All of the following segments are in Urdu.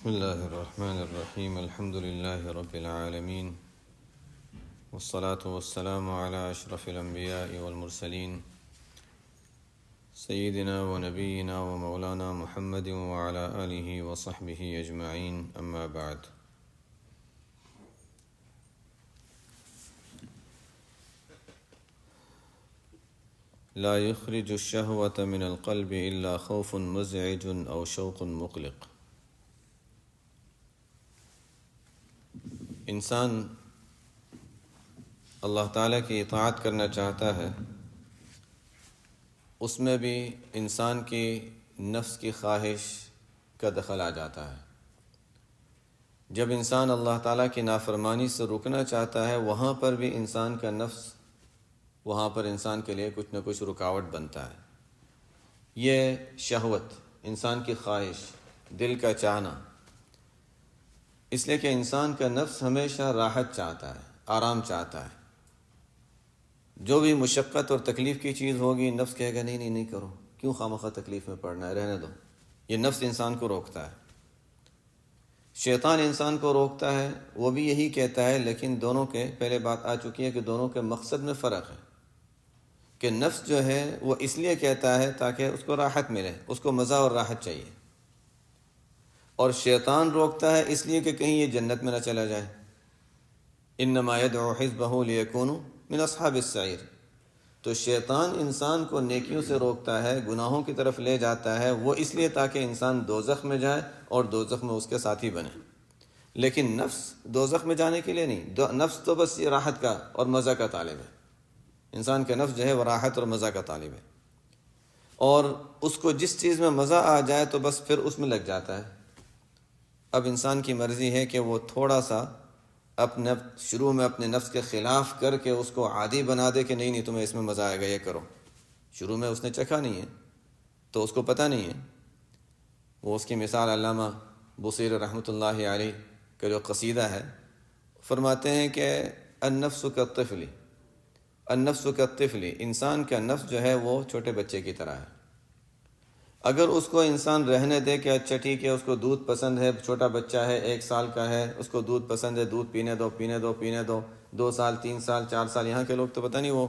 بسم اللہ الرحمن الرحیم الحمد للہ رب العالمین والصلاة والسلام علی اشرف الانبیاء والمرسلین سیدنا و نبینا و مولانا محمد وعلی آلہ وصحبہ اجمعین اما بعد۔ لا يخرج الشہوة من القلب الا خوف مزعج او شوق مقلق۔ انسان اللہ تعالیٰ کی اطاعت کرنا چاہتا ہے، اس میں بھی انسان کی نفس کی خواہش کا دخل آ جاتا ہے۔ جب انسان اللہ تعالیٰ کی نافرمانی سے رکنا چاہتا ہے، وہاں پر بھی انسان کا نفس، وہاں پر انسان کے لیے کچھ نہ کچھ رکاوٹ بنتا ہے۔ یہ شہوت، انسان کی خواہش، دل کا چاہنا، اس لیے کہ انسان کا نفس ہمیشہ راحت چاہتا ہے، آرام چاہتا ہے۔ جو بھی مشقت اور تکلیف کی چیز ہوگی، نفس کہے گا نہیں کرو، کیوں خواہ تکلیف میں پڑنا ہے، رہنے دو۔ یہ نفس انسان کو روکتا ہے۔ شیطان انسان کو روکتا ہے، وہ بھی یہی کہتا ہے، لیکن دونوں کے پہلے بات آ چکی ہے کہ دونوں کے مقصد میں فرق ہے۔ کہ نفس جو ہے وہ اس لیے کہتا ہے تاکہ اس کو راحت ملے، اس کو مزہ اور راحت چاہیے، اور شیطان روکتا ہے اس لیے کہ کہیں یہ جنت میں نہ چلا جائے۔ انما یدعو حزبہ لیکونوا من اصحاب السعیر۔ تو شیطان انسان کو نیکیوں سے روکتا ہے، گناہوں کی طرف لے جاتا ہے، وہ اس لیے تاکہ انسان دوزخ میں جائے اور دوزخ میں اس کے ساتھی بنے۔ لیکن نفس دوزخ میں جانے کے لیے نہیں، نفس تو بس یہ راحت کا اور مزہ کا طالب ہے۔ انسان کا نفس جو ہے وہ راحت اور مزہ کا طالب ہے، اور اس کو جس چیز میں مزہ آ جائے تو بس پھر اس میں لگ جاتا ہے۔ اب انسان کی مرضی ہے کہ وہ تھوڑا سا اپنے شروع میں اپنے نفس کے خلاف کر کے اس کو عادی بنا دے کہ نہیں تمہیں اس میں مزہ آئے گا، یہ کرو۔ شروع میں اس نے چکھا نہیں ہے تو اس کو پتہ نہیں ہے۔ وہ اس کی مثال علامہ بصیر رحمۃ اللہ علیہ کا جو قصیدہ ہے، فرماتے ہیں کہ النفس کالطفل، النفس کالطفل، انسان کا نفس جو ہے وہ چھوٹے بچے کی طرح ہے۔ اگر اس کو انسان رہنے دے کہ اچھا ٹھیک ہے، اس کو دودھ پسند ہے، چھوٹا بچہ ہے، 1 سال کا ہے، اس کو دودھ پسند ہے، دودھ پینے دو، 2 سال 3 سال 4 سال، یہاں کے لوگ تو پتہ نہیں، وہ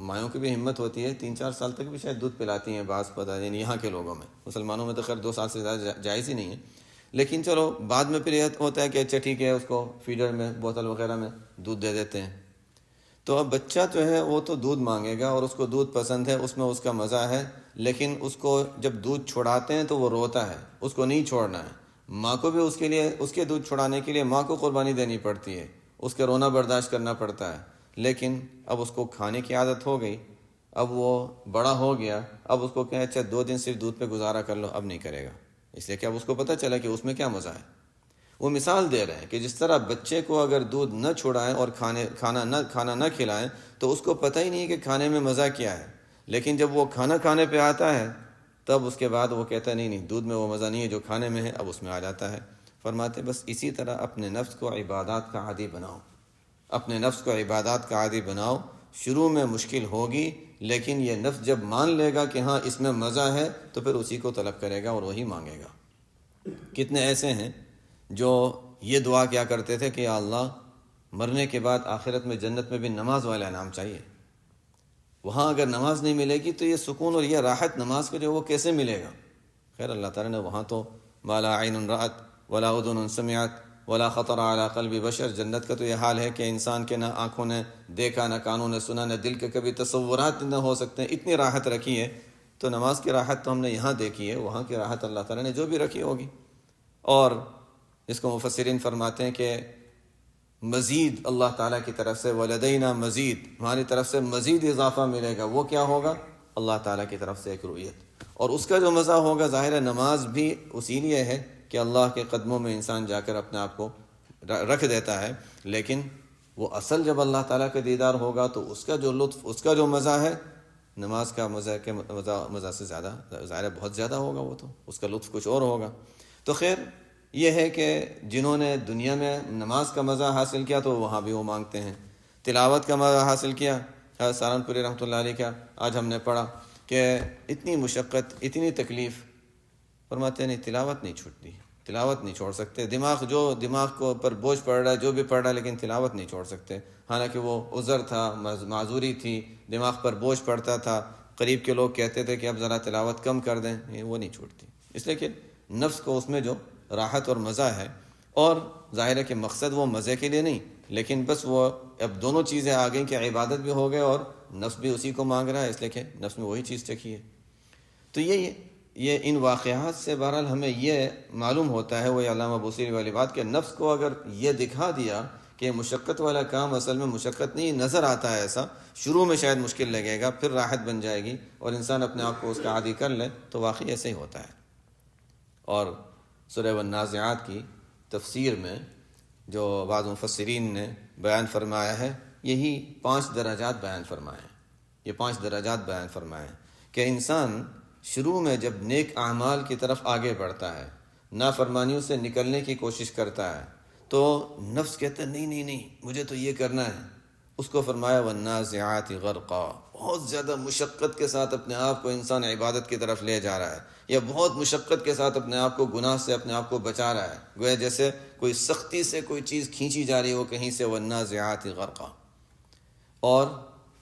مایوں کی بھی ہمت ہوتی ہے، 3-4 سال تک بھی شاید دودھ پلاتی ہیں بعض، پتہ نہیں یہاں کے لوگوں میں۔ مسلمانوں میں تو خیر 2 سال سے زیادہ جائز ہی نہیں ہے، لیکن چلو بعد میں پھر یہ ہوتا ہے کہ اچھا ٹھیک ہے، اس کو فیڈر میں، بوتل وغیرہ میں دودھ دے دیتے ہیں۔ تو اب بچہ جو ہے وہ تو دودھ مانگے گا، اور اس کو دودھ پسند ہے، اس میں اس کا مزہ ہے، لیکن اس کو جب دودھ چھڑاتے ہیں تو وہ روتا ہے، اس کو نہیں چھوڑنا ہے۔ ماں کو بھی اس کے دودھ چھڑانے کے لیے ماں کو قربانی دینی پڑتی ہے، اس کے رونا برداشت کرنا پڑتا ہے۔ لیکن اب اس کو کھانے کی عادت ہو گئی، اب وہ بڑا ہو گیا، اب اس کو کہیں اچھا 2 دن صرف دودھ پہ گزارا کر لو، اب نہیں کرے گا، اس لیے کہ اب اس کو پتہ چلا کہ اس میں کیا مزہ ہے۔ وہ مثال دے رہے ہیں کہ جس طرح بچے کو اگر دودھ نہ چھڑائیں اور کھانا نہ کھلائیں تو اس کو پتہ ہی نہیں کہ کھانے میں مزہ کیا ہے، لیکن جب وہ کھانا کھانے پہ آتا ہے تب اس کے بعد وہ کہتا ہے نہیں دودھ میں وہ مزہ نہیں ہے جو کھانے میں ہے، اب اس میں آ جاتا ہے۔ فرماتے بس اسی طرح اپنے نفس کو عبادات کا عادی بناؤ، اپنے نفس کو عبادات کا عادی بناؤ۔ شروع میں مشکل ہوگی، لیکن یہ نفس جب مان لے گا کہ ہاں اس میں مزہ ہے تو پھر اسی کو طلب کرے گا اور وہی مانگے گا۔ کتنے ایسے ہیں جو یہ دعا کیا کرتے تھے کہ یا اللہ، مرنے کے بعد آخرت میں جنت میں بھی نماز والا انعام چاہیے۔ وہاں اگر نماز نہیں ملے گی تو یہ سکون اور یہ راحت نماز کو جو وہ کیسے ملے گا؟ خیر اللہ تعالیٰ نے وہاں تو ما لا عین رأت ولا اذن سمعت ولا خطر علی قلب بشر، جنت کا تو یہ حال ہے کہ انسان کے نہ آنکھوں نے دیکھا، نہ کانوں نے سنا، نہ دل کے کبھی تصورات نہ ہو سکتے ہیں، اتنی راحت رکھی ہے۔ تو نماز کی راحت تو ہم نے یہاں دیکھی ہے، وہاں کی راحت اللہ تعالیٰ نے جو بھی رکھی ہوگی۔ اور اس کو مفسرین فرماتے ہیں کہ مزید اللہ تعالیٰ کی طرف سے ولدینا مزید، ہماری طرف سے مزید اضافہ ملے گا۔ وہ کیا ہوگا؟ اللہ تعالیٰ کی طرف سے ایک رؤیت، اور اس کا جو مزہ ہوگا، ظاہر ہے نماز بھی اسی لیے ہے کہ اللہ کے قدموں میں انسان جا کر اپنے آپ کو رکھ دیتا ہے، لیکن وہ اصل جب اللہ تعالیٰ کا دیدار ہوگا تو اس کا جو لطف، اس کا جو مزہ ہے، نماز کا مزہ سے زیادہ، ظاہر ہے بہت زیادہ ہوگا، وہ تو اس کا لطف کچھ اور ہوگا۔ تو خیر یہ ہے کہ جنہوں نے دنیا میں نماز کا مزہ حاصل کیا تو وہاں بھی وہ مانگتے ہیں، تلاوت کا مزہ حاصل کیا۔ سہارنپوری رحمۃ اللہ علیہ کا آج ہم نے پڑھا کہ اتنی مشقت، اتنی تکلیف، فرماتے ہیں نہیں تلاوت نہیں چھوٹتی، تلاوت نہیں چھوڑ سکتے. دماغ کو پر بوجھ پڑ رہا ہے جو بھی پڑھ رہا ہے لیکن تلاوت نہیں چھوڑ سکتے. حالانکہ وہ عذر تھا، معذوری تھی، دماغ پر بوجھ پڑتا تھا، قریب کے لوگ کہتے تھے کہ اب ذرا تلاوت کم کر دیں، وہ نہیں چھوٹتی. اس لیے کہ نفس کو اس میں جو راحت اور مزہ ہے، اور ظاہر ہے کہ مقصد وہ مزے کے لیے نہیں، لیکن بس وہ اب دونوں چیزیں آ گئیں کہ عبادت بھی ہو گئے اور نفس بھی اسی کو مانگ رہا ہے، اس لیے کہ نفس میں وہی چیز چکھی ہے. تو یہ ان واقعات سے بہرحال ہمیں یہ معلوم ہوتا ہے، وہ علامہ بوصیری والی بات، کہ نفس کو اگر یہ دکھا دیا کہ مشقت والا کام اصل میں مشقت نہیں نظر آتا ہے، ایسا شروع میں شاید مشکل لگے گا، پھر راحت بن جائے گی اور انسان اپنے آپ کو اس کا عادی کر لے، تو واقعی ایسے ہی ہوتا ہے. اور سورہ والنازعات کی تفسیر میں جو بعض مفسرین نے بیان فرمایا ہے، یہی 5 درجات بیان فرمائے ہیں. یہ 5 درجات بیان فرمائے ہیں کہ انسان شروع میں جب نیک اعمال کی طرف آگے بڑھتا ہے، نافرمانیوں سے نکلنے کی کوشش کرتا ہے، تو نفس کہتا ہے نہیں مجھے تو یہ کرنا ہے. اس کو فرمایا والنازعات غرقا، بہت زیادہ مشقت کے ساتھ اپنے آپ کو انسان عبادت کی طرف لے جا رہا ہے، یا بہت مشقت کے ساتھ اپنے آپ کو گناہ سے اپنے آپ کو بچا رہا ہے، گویا جیسے کوئی سختی سے کوئی چیز کھینچی جا رہی ہو کہیں سے، والنازعات غرقا. اور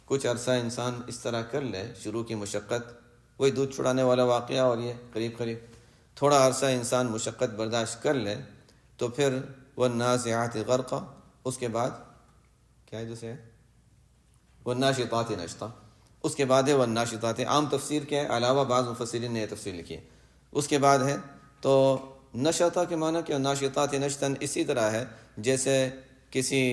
کچھ عرصہ انسان اس طرح کر لے، شروع کی مشقت، وہی دودھ چھڑانے والا واقعہ، اور یہ قریب تھوڑا عرصہ انسان مشقت برداشت کر لے، تو پھر والنازعات غرقا. اس کے بعد کیا ہے دوسرے ہے والناشطات نشطا. اس کے بعد ہے والناشطات، عام تفسیر کے علاوہ بعض مفسرین نے یہ تفسیر لکھی ہے. اس کے بعد ہے تو نشطہ کے معنی کہ ناشطات نشطا اسی طرح ہے جیسے کسی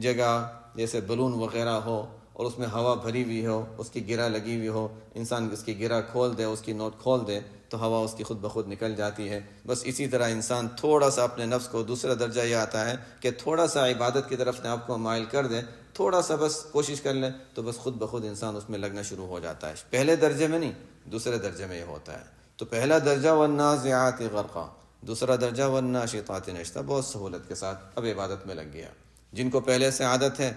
جگہ جیسے بلون وغیرہ ہو اور اس میں ہوا بھری ہوئی ہو، اس کی گرہ لگی ہوئی ہو، انسان اس کی گرہ کھول دے، اس کی نوٹ کھول دے تو ہوا اس کی خود بخود نکل جاتی ہے. بس اسی طرح انسان تھوڑا سا اپنے نفس کو، دوسرا درجہ یہ آتا ہے کہ تھوڑا سا عبادت کی طرف اپنے آپ کو مائل کر دے، تھوڑا سا بس کوشش کر لے تو بس خود بخود انسان اس میں لگنا شروع ہو جاتا ہے. پہلے درجے میں نہیں، دوسرے درجے میں یہ ہوتا ہے. تو پہلا درجہ والنازعات غرقا، دوسرا درجہ والناشطات نشطا، بہت سہولت کے ساتھ اب عبادت میں لگ گیا. جن کو پہلے سے عادت ہے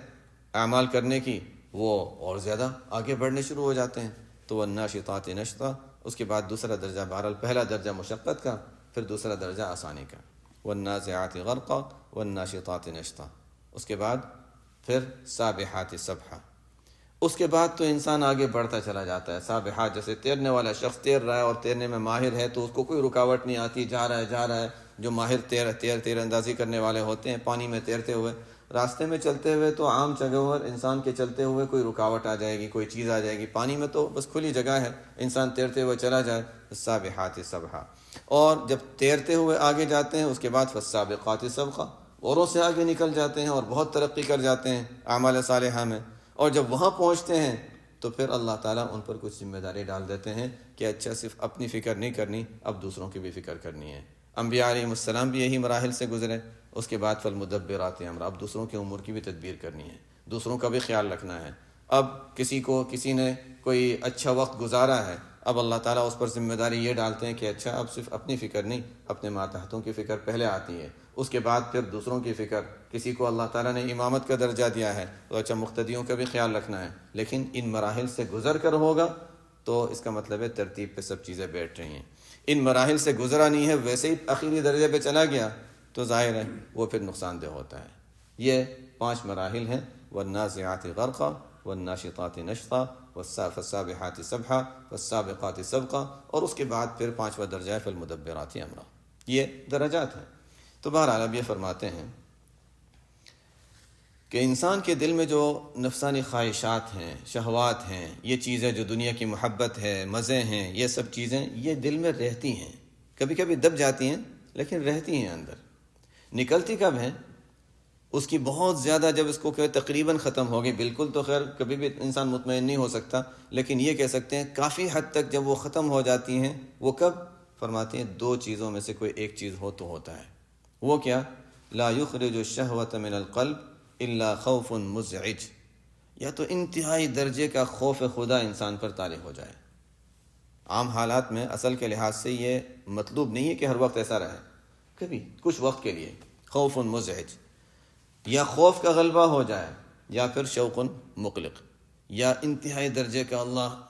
اعمال کرنے کی، وہ اور زیادہ آگے بڑھنے شروع ہو جاتے ہیں. تو والناشطات نشطا، اس کے بعد دوسرا درجہ، بہرحال پہلا درجہ مشقت کا، پھر دوسرا درجہ آسانی کا، والنازعات غرقا والناشطات نشطا. اس کے بعد پھر سابحات سبحا. اس کے بعد تو انسان آگے بڑھتا چلا جاتا ہے. سابحات جیسے تیرنے والا شخص تیر رہا ہے اور تیرنے میں ماہر ہے تو اس کو کوئی رکاوٹ نہیں آتی، جا رہا ہے. جو ماہر تیر اندازی کرنے والے ہوتے ہیں پانی میں تیرتے ہوئے، راستے میں چلتے ہوئے تو عام جگہوں پر انسان کے چلتے ہوئے کوئی رکاوٹ آ جائے گی، کوئی چیز آ جائے گی. پانی میں تو بس کھلی جگہ ہے، انسان تیرتے ہوئے چلا جائے. سابحات سبحا. اور جب تیرتے ہوئے آگے جاتے ہیں اس کے بعد فالسابقات سبقا، اوروں سے آگے نکل جاتے ہیں اور بہت ترقی کر جاتے ہیں اعمال صالحہ میں. اور جب وہاں پہنچتے ہیں تو پھر اللہ تعالیٰ ان پر کچھ ذمہ داری ڈال دیتے ہیں کہ اچھا صرف اپنی فکر نہیں کرنی، اب دوسروں کی بھی فکر کرنی ہے. انبیاء علیہ السلام بھی یہی مراحل سے گزرے. اس کے بعد فالمدبرات امر، اب دوسروں کے امور کی بھی تدبیر کرنی ہے، دوسروں کا بھی خیال رکھنا ہے. اب کسی نے کوئی اچھا وقت گزارا ہے، اب اللہ تعالیٰ اس پر ذمہ داری یہ ڈالتے ہیں کہ اچھا اب صرف اپنی فکر نہیں، اپنے ماتحتوں کی فکر پہلے آتی ہے. اس کے بعد پھر دوسروں کی فکر. کسی کو اللہ تعالیٰ نے امامت کا درجہ دیا ہے تو اچھا مقتدیوں کا بھی خیال رکھنا ہے. لیکن ان مراحل سے گزر کر ہوگا تو اس کا مطلب ہے ترتیب پہ سب چیزیں بیٹھ رہی ہیں. ان مراحل سے گزرا نہیں ہے، ویسے ہی آخری درجے پہ چلا گیا تو ظاہر ہے وہ پھر نقصان دہ ہوتا ہے. یہ 5 مراحل ہیں، والنازعات غرقا والناشطات نشطا والسابحات سبحا والسابقات سبقا. اور اس کے بعد پھر 5واں درجہ ہے فالمدبرات امرا. یہ درجات ہیں. تو بہرحال اب یہ فرماتے ہیں کہ انسان کے دل میں جو نفسانی خواہشات ہیں، شہوات ہیں، یہ چیزیں جو دنیا کی محبت ہے، مزے ہیں، یہ سب چیزیں یہ دل میں رہتی ہیں. کبھی کبھی دب جاتی ہیں لیکن رہتی ہیں اندر. نکلتی کب ہیں؟ اس کی بہت زیادہ جب اس کو کہ تقریباً ختم ہوگی، بالکل تو خیر کبھی بھی انسان مطمئن نہیں ہو سکتا، لیکن یہ کہہ سکتے ہیں کافی حد تک جب وہ ختم ہو جاتی ہیں. وہ کب؟ فرماتے ہیں 2 چیزوں میں سے کوئی ایک چیز ہو تو ہوتا ہے. وہ کیا؟ لا یخرج الشہوۃ من القلب الا خوف مزعج. یا تو انتہائی درجے کا خوف خدا انسان پر طاری ہو جائے. عام حالات میں اصل کے لحاظ سے یہ مطلوب نہیں ہے کہ ہر وقت ایسا رہے، کبھی کچھ وقت کے لیے خوف مزعج، یا خوف کا غلبہ ہو جائے، یا پھر شوق مقلق، یا انتہائی درجے کا اللہ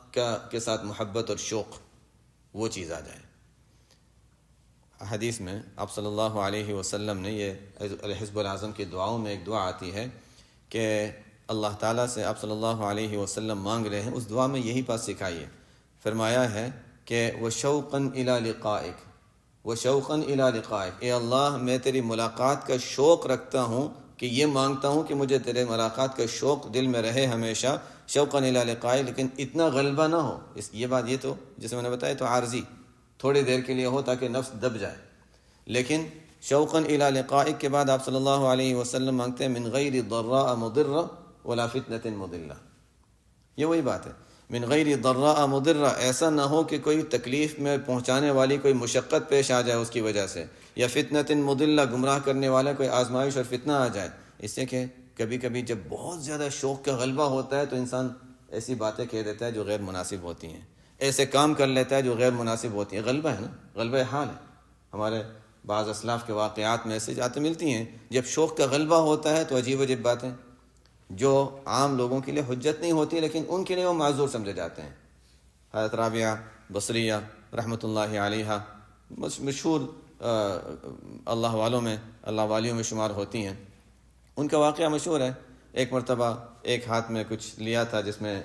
کے ساتھ محبت اور شوق، وہ چیز آ جائے. حدیث میں آپ صلی اللہ علیہ وسلم نے یہ الحزب العظم کی دعاؤں میں ایک دعا آتی ہے کہ اللہ تعالیٰ سے آپ صلی اللہ علیہ وسلم مانگ رہے ہیں، اس دعا میں یہی بات سکھائی ہے. فرمایا ہے کہ وَشَوْقًا إِلَىٰ لِقَائِكَ وَشَوْقًا إِلَىٰ لِقَائِكَ، اے اللہ میں تیری ملاقات کا شوق رکھتا ہوں، کہ یہ مانگتا ہوں کہ مجھے تیرے ملاقات کا شوق دل میں رہے ہمیشہ. شوقاً إِلَىٰ لِقَائِكَ، لیکن اتنا غلبہ نہ ہو. یہ بات یہ تو جیسے میں نے بتایا تو عارضی تھوڑی دیر کے لیے ہو تاکہ نفس دب جائے. لیکن شوقاً إِلَىٰ لِقَائِكَ کے بعد آپ صلی اللہ علیہ وسلم مانگتے ہیں من غیر ضراء مضرہ ولا فتنة مضلہ. یہ وہی بات ہے، من غیر ضراء مضرہ، ایسا نہ ہو کہ کوئی تکلیف میں پہنچانے والی کوئی مشقت پیش آ جائے اس کی وجہ سے، یا فتنة مضلہ، گمراہ کرنے والا کوئی آزمائش اور فتنہ آ جائے. اس سے کہ کبھی کبھی جب بہت زیادہ شوق کا غلبہ ہوتا ہے تو انسان ایسی باتیں کہہ دیتا ہے جو غیر مناسب ہوتی ہیں، ایسے کام کر لیتا ہے جو غیر مناسب ہوتی ہیں. غلبہ ہے نا، غلبہ حال ہے. ہمارے بعض اسلاف کے واقعات میں ایسے جاتیں ملتی ہیں، جب شوق کا غلبہ ہوتا ہے تو عجیب عجیب باتیں جو عام لوگوں کے لیے حجت نہیں ہوتی لیکن ان کے لیے وہ معذور سمجھے جاتے ہیں. حضرت رابعہ بصریہ رحمۃ اللہ علیہا مشہور اللہ والوں میں، اللہ والیوں میں شمار ہوتی ہیں. ان کا واقعہ مشہور ہے. ایک مرتبہ ایک ہاتھ میں کچھ لیا تھا جس میں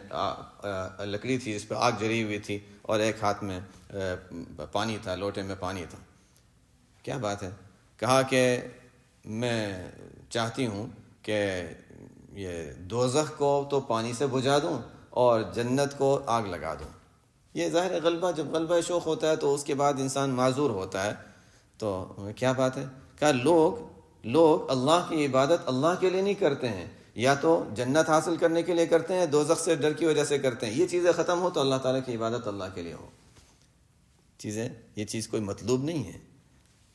لکڑی تھی جس پہ آگ جلی ہوئی تھی، اور ایک ہاتھ میں پانی تھا، لوٹے میں پانی تھا. کیا بات ہے؟ کہا کہ میں چاہتی ہوں کہ یہ دوزخ کو تو پانی سے بجھا دوں اور جنت کو آگ لگا دوں. یہ ظاہر غلبہ، جب غلبہ شوق ہوتا ہے تو اس کے بعد انسان معذور ہوتا ہے. تو کیا بات ہے؟ کہا لوگ اللہ کی عبادت اللہ کے لیے نہیں کرتے ہیں، یا تو جنت حاصل کرنے کے لیے کرتے ہیں، دوزخ سے ڈر کی وجہ سے کرتے ہیں. یہ چیزیں ختم ہو تو اللہ تعالیٰ کی عبادت اللہ کے لیے ہو. یہ چیز کوئی مطلوب نہیں ہے.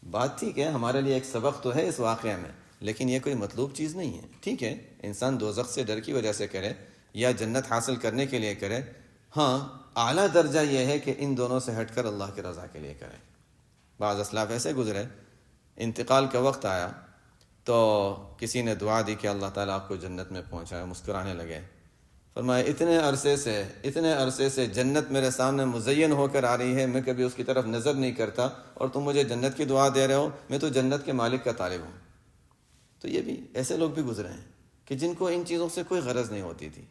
بات ٹھیک ہے، ہمارے لیے ایک سبق تو ہے اس واقعہ میں، لیکن یہ کوئی مطلوب چیز نہیں ہے. ٹھیک ہے انسان دوزخ سے ڈر کی وجہ سے کرے یا جنت حاصل کرنے کے لیے کرے، ہاں اعلیٰ درجہ یہ ہے کہ ان دونوں سے ہٹ کر اللہ کی رضا کے لیے کرے. بعض اسلاف ایسے گزرے، انتقال کا وقت آیا تو کسی نے دعا دی کہ اللہ تعالیٰ آپ کو جنت میں پہنچائے. مسکرانے لگے. فرمایا اتنے عرصے سے جنت میرے سامنے مزین ہو کر آ رہی ہے، میں کبھی اس کی طرف نظر نہیں کرتا، اور تم مجھے جنت کی دعا دے رہے ہو. میں تو جنت کے مالک کا طالب ہوں. تو یہ بھی ایسے لوگ بھی گزرے ہیں کہ جن کو ان چیزوں سے کوئی غرض نہیں ہوتی تھی.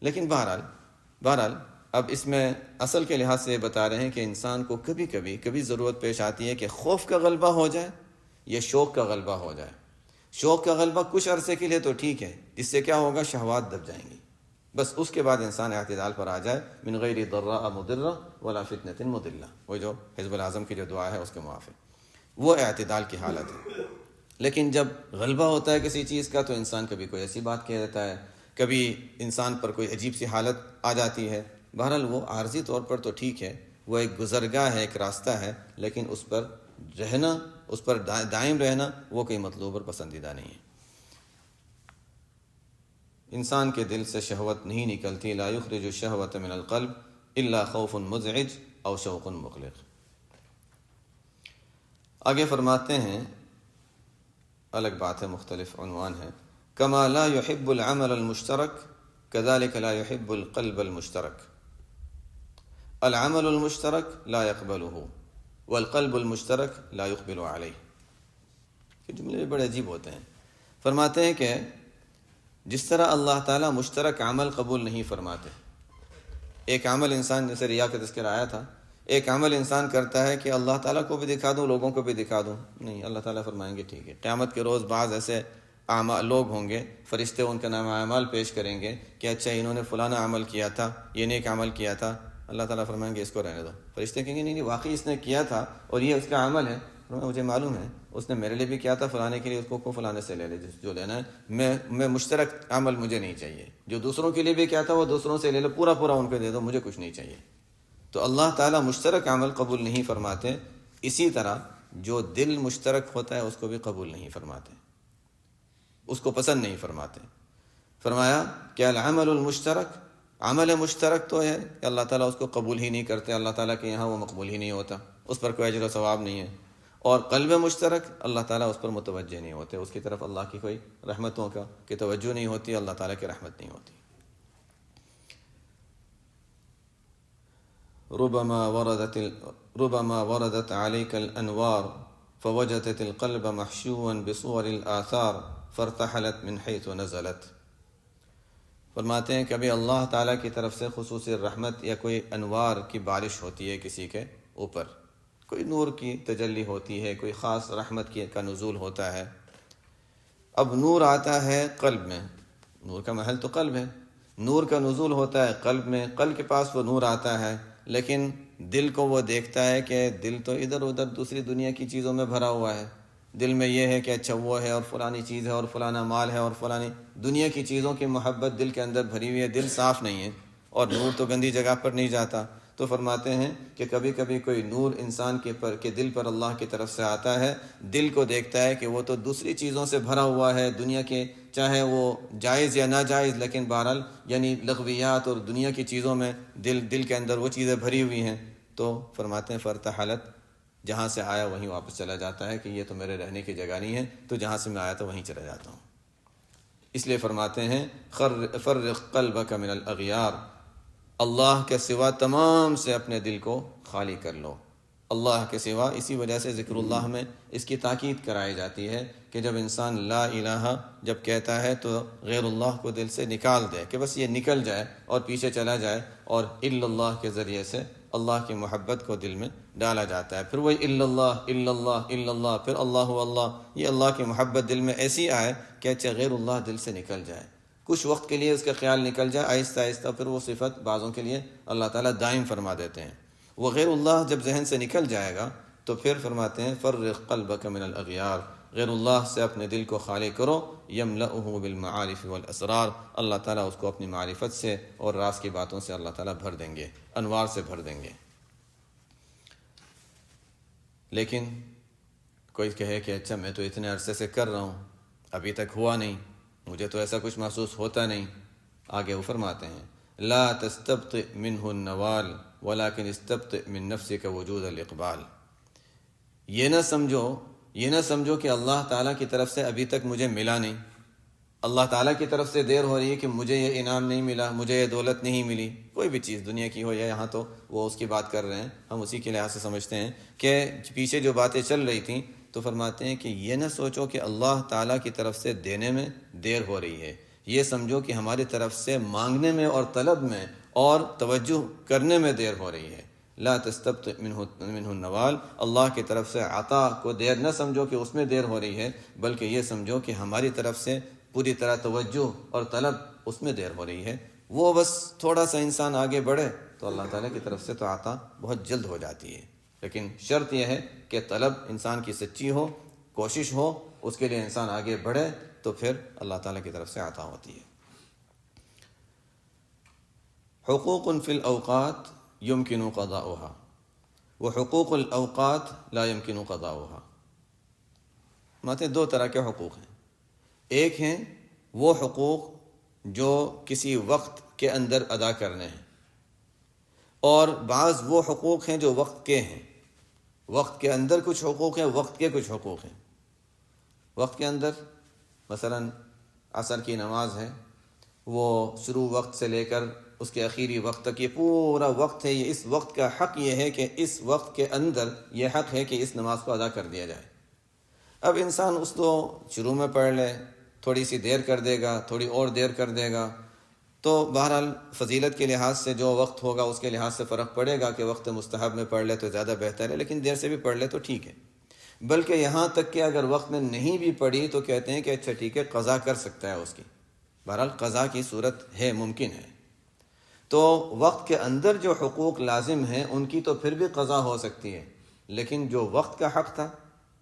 لیکن بہرحال اب اس میں اصل کے لحاظ سے یہ بتا رہے ہیں کہ انسان کو کبھی ضرورت پیش آتی ہے کہ خوف کا غلبہ ہو جائے یا شوق کا غلبہ ہو جائے. شوق کا غلبہ کچھ عرصے کے لیے تو ٹھیک ہے، جس سے کیا ہوگا، شہوات دب جائیں گی. بس اس کے بعد انسان اعتدال پر آ جائے. من غیر ضراء مضرہ ولا فتنة مضلہ، وہ جو حزب العظم کی جو دعا ہے اس کے موافق، وہ اعتدال کی حالت ہے. لیکن جب غلبہ ہوتا ہے کسی چیز کا تو انسان کبھی کوئی ایسی بات کہہ دیتا ہے، کبھی انسان پر کوئی عجیب سی حالت آ جاتی ہے. بہرحال وہ عارضی طور پر تو ٹھیک ہے، وہ ایک گزرگاہ ہے، ایک راستہ ہے، لیکن اس پر رہنا، اس پر دائم رہنا وہ کوئی مطلوب اور پسندیدہ نہیں ہے. انسان کے دل سے شہوت نہیں نکلتی. لا یخرج الشہوۃ من القلب الا خوف مزعج او شوق مقلق. آگے فرماتے ہیں، الگ بات ہے، مختلف عنوان ہے، کما لا يحب العمل المشترک كذلك لا يحب القلب المشترک. العمل المشترک لا يقبله والقلب المشترک لا يقبل علیہ. یہ جملے بڑے عجیب ہوتے ہیں. فرماتے ہیں کہ جس طرح اللہ تعالیٰ مشترک عمل قبول نہیں فرماتے. ایک عمل انسان، جیسے ریا کا تذکرہ آیا تھا، ایک عمل انسان کرتا ہے کہ اللہ تعالیٰ کو بھی دکھا دوں، لوگوں کو بھی دکھا دوں. نہیں، اللہ تعالیٰ فرمائیں گے ٹھیک ہے. قیامت کے روز بعض ایسے لوگ ہوں گے، فرشتے ان کا نام اعمال پیش کریں گے کہ اچھا انہوں نے فلانا عمل کیا تھا، یہ نیک عمل کیا تھا. اللہ تعالیٰ فرمائیں گے اس کو رہنے دو. فرشتے کہیں گے نہیں واقعی اس نے کیا تھا اور یہ اس کا عمل ہے. مجھے معلوم ہے اس نے میرے لیے بھی کیا تھا، فلانے کے لیے، اس کو فلانے سے لے لے جو لینا ہے. میں مشترک عمل مجھے نہیں چاہیے. جو دوسروں کے لیے بھی کیا تھا وہ دوسروں سے لے لو، پورا ان کو دے دو، مجھے کچھ نہیں چاہیے. تو اللہ تعالیٰ مشترک عمل قبول نہیں فرماتے. اسی طرح جو دل مشترک ہوتا ہے اس کو بھی قبول نہیں فرماتے، اس کو پسند نہیں فرماتے. فرمایا کہ العمل المشترک، عمل مشترک تو ہے کہ اللہ تعالیٰ اس کو قبول ہی نہیں کرتے، اللہ تعالیٰ کے یہاں وہ مقبول ہی نہیں ہوتا، اس پر کوئی اجر و ثواب نہیں ہے. اور قلب مشترک، اللہ تعالیٰ اس پر متوجہ نہیں ہوتے، اس کی طرف اللہ کی کوئی رحمتوں کی توجہ نہیں ہوتی، اللہ تعالیٰ کی رحمت نہیں ہوتی. ربما وردت عليك الانوار فوجدت القلب محشوا بصور الآثار فارتحلت من حيث نزلت۔ فرماتے ہیں کبھی اللہ تعالیٰ کی طرف سے خصوصی رحمت یا کوئی انوار کی بارش ہوتی ہے کسی کے اوپر، کوئی نور کی تجلی ہوتی ہے، کوئی خاص رحمت کا نزول ہوتا ہے۔ اب نور آتا ہے قلب میں، نور کا محل تو قلب ہے، نور کا نزول ہوتا ہے قلب میں، قلب کے پاس وہ نور آتا ہے، لیکن دل کو وہ دیکھتا ہے کہ دل تو ادھر ادھر دوسری دنیا کی چیزوں میں بھرا ہوا ہے، دل میں یہ ہے کہ اچھا وہ ہے اور فلانی چیز ہے اور فلانا مال ہے اور فلانی دنیا کی چیزوں کی محبت دل کے اندر بھری ہوئی ہے، دل صاف نہیں ہے، اور نور تو گندی جگہ پر نہیں جاتا۔ تو فرماتے ہیں کہ کبھی کبھی کوئی نور انسان کے دل پر اللہ کی طرف سے آتا ہے، دل کو دیکھتا ہے کہ وہ تو دوسری چیزوں سے بھرا ہوا ہے، دنیا کے چاہے وہ جائز یا ناجائز، لیکن بہرحال یعنی لغویات اور دنیا کی چیزوں میں دل کے اندر وہ چیزیں بھری ہوئی ہیں۔ تو فرماتے ہیں فرتحلت، جہاں سے آیا وہیں واپس چلا جاتا ہے کہ یہ تو میرے رہنے کی جگہ نہیں ہے، تو جہاں سے میں آیا تو وہیں چلا جاتا ہوں۔ اس لیے فرماتے ہیں فرق قلبک من الاغیار، اللہ کے سوا تمام سے اپنے دل کو خالی کر لو، اللہ کے سوا۔ اسی وجہ سے ذکر اللہ میں اس کی تاکید کرائی جاتی ہے کہ جب انسان لا الہ جب کہتا ہے تو غیر اللہ کو دل سے نکال دے، کہ بس یہ نکل جائے اور پیچھے چلا جائے، اور الا اللہ کے ذریعے سے اللہ کی محبت کو دل میں ڈالا جاتا ہے۔ پھر وہی الا اللہ الا اللہ الا اللہ، پھر اللہ اللہ، یہ اللہ کی محبت دل میں ایسی آئے کہ اچھا غیر اللہ دل سے نکل جائے، کچھ وقت کے لیے اس کا خیال نکل جائے، آہستہ آہستہ پھر وہ صفت بعضوں کے لیے اللہ تعالیٰ دائم فرما دیتے ہیں۔ وہ غیر اللہ جب ذہن سے نکل جائے گا تو پھر فرماتے ہیں فرق قلبک من الاغیار، غیر اللہ سے اپنے دل کو خالی کرو، یملأہ بالمعارف والاسرار، اللہ تعالیٰ اس کو اپنی معرفت سے اور راز کی باتوں سے اللہ تعالیٰ بھر دیں گے، انوار سے بھر دیں گے۔ لیکن کوئی کہے کہ اچھا میں تو اتنے عرصے سے کر رہا ہوں، ابھی تک ہوا نہیں، مجھے تو ایسا کچھ محسوس ہوتا نہیں۔ آگے وہ فرماتے ہیں لا تستبطئ منہ النوال ولکن استبطئ من نفسک وجود الاقبال، یہ نہ سمجھو کہ اللہ تعالیٰ کی طرف سے ابھی تک مجھے ملا نہیں، اللہ تعالیٰ کی طرف سے دیر ہو رہی ہے کہ مجھے یہ انعام نہیں ملا، مجھے یہ دولت نہیں ملی، کوئی بھی چیز دنیا کی ہو یا یہاں تو وہ اس کی بات کر رہے ہیں، ہم اسی کے لحاظ سے سمجھتے ہیں کہ پیچھے جو باتیں چل رہی تھیں، تو فرماتے ہیں کہ یہ نہ سوچو کہ اللہ تعالیٰ کی طرف سے دینے میں دیر ہو رہی ہے، یہ سمجھو کہ ہماری طرف سے مانگنے میں اور طلب میں اور توجہ کرنے میں دیر ہو رہی ہے۔ لا تستبطئ منہ النوال، اللہ کی طرف سے عطا کو دیر نہ سمجھو کہ اس میں دیر ہو رہی ہے، بلکہ یہ سمجھو کہ ہماری طرف سے پوری طرح توجہ اور طلب اس میں دیر ہو رہی ہے۔ وہ بس تھوڑا سا انسان آگے بڑھے تو اللہ تعالیٰ کی طرف سے تو عطا بہت جلد ہو جاتی ہے، لیکن شرط یہ ہے کہ طلب انسان کی سچی ہو، کوشش ہو، اس کے لیے انسان آگے بڑھے تو پھر اللہ تعالیٰ کی طرف سے عطا ہوتی ہے۔ حقوق فی الاوقات یمکن قضاؤها وحقوق الاوقات لا يمكن قضاؤها، ماتے دو طرح کے حقوق ہیں، ایک ہیں وہ حقوق جو کسی وقت کے اندر ادا کرنے ہیں، اور بعض وہ حقوق ہیں جو وقت کے ہیں، وقت کے اندر کچھ حقوق ہیں، وقت کے کچھ حقوق ہیں۔ وقت کے اندر مثلا عصر کی نماز ہے، وہ شروع وقت سے لے کر اس کے اخیری وقت تک یہ پورا وقت ہے، یہ اس وقت کا حق یہ ہے کہ اس وقت کے اندر یہ حق ہے کہ اس نماز کو ادا کر دیا جائے۔ اب انسان اس کو شروع میں پڑھ لے، تھوڑی سی دیر کر دے گا، تھوڑی اور دیر کر دے گا، تو بہرحال فضیلت کے لحاظ سے جو وقت ہوگا اس کے لحاظ سے فرق پڑے گا کہ وقت مستحب میں پڑھ لے تو زیادہ بہتر ہے، لیکن دیر سے بھی پڑھ لے تو ٹھیک ہے۔ بلکہ یہاں تک کہ اگر وقت میں نہیں بھی پڑھی تو کہتے ہیں کہ اچھا ٹھیک ہے، قضا کر سکتا ہے اس کی، بہرحال قضا کی صورت ہے، ممکن ہے۔ تو وقت کے اندر جو حقوق لازم ہیں ان کی تو پھر بھی قضا ہو سکتی ہے، لیکن جو وقت کا حق تھا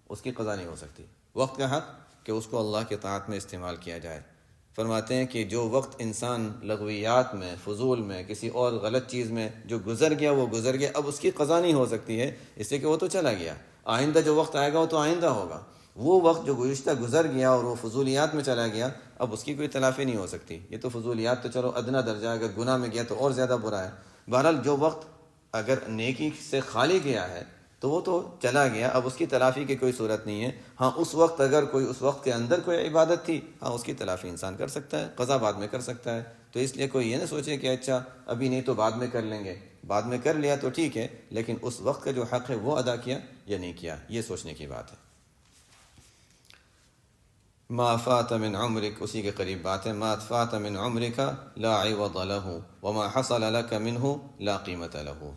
اس کی قضا نہیں ہو سکتی۔ وقت کا حق کہ اس کو اللہ کے طاعت میں استعمال کیا جائے۔ فرماتے ہیں کہ جو وقت انسان لغویات میں، فضول میں، کسی اور غلط چیز میں جو گزر گیا وہ گزر گیا، اب اس کی قضا نہیں ہو سکتی ہے، اس لیے کہ وہ تو چلا گیا۔ آئندہ جو وقت آئے گا وہ تو آئندہ ہوگا، وہ وقت جو گزشتہ گزر گیا اور وہ فضولیات میں چلا گیا، اب اس کی کوئی تلافی نہیں ہو سکتی۔ یہ تو فضولیات تو چلو ادنا درجہ، اگر گناہ میں گیا تو اور زیادہ برا ہے۔ بہرحال جو وقت اگر نیکی سے خالی گیا ہے تو وہ تو چلا گیا، اب اس کی تلافی کی کوئی صورت نہیں ہے۔ ہاں اس وقت اگر کوئی اس وقت کے اندر کوئی عبادت تھی، ہاں اس کی تلافی انسان کر سکتا ہے، قضا بعد میں کر سکتا ہے۔ تو اس لیے کوئی یہ نہ سوچے کہ اچھا ابھی نہیں تو بعد میں کر لیں گے، بعد میں کر لیا تو ٹھیک ہے، لیکن اس وقت کا جو حق ہے وہ ادا کیا یا نہیں کیا، یہ سوچنے کی بات ہے۔ ما فات من عمرک، اسی کے قریب بات ہے، ما فات من عمرک لا عوض له وما حصل لك منه لا قیمت له،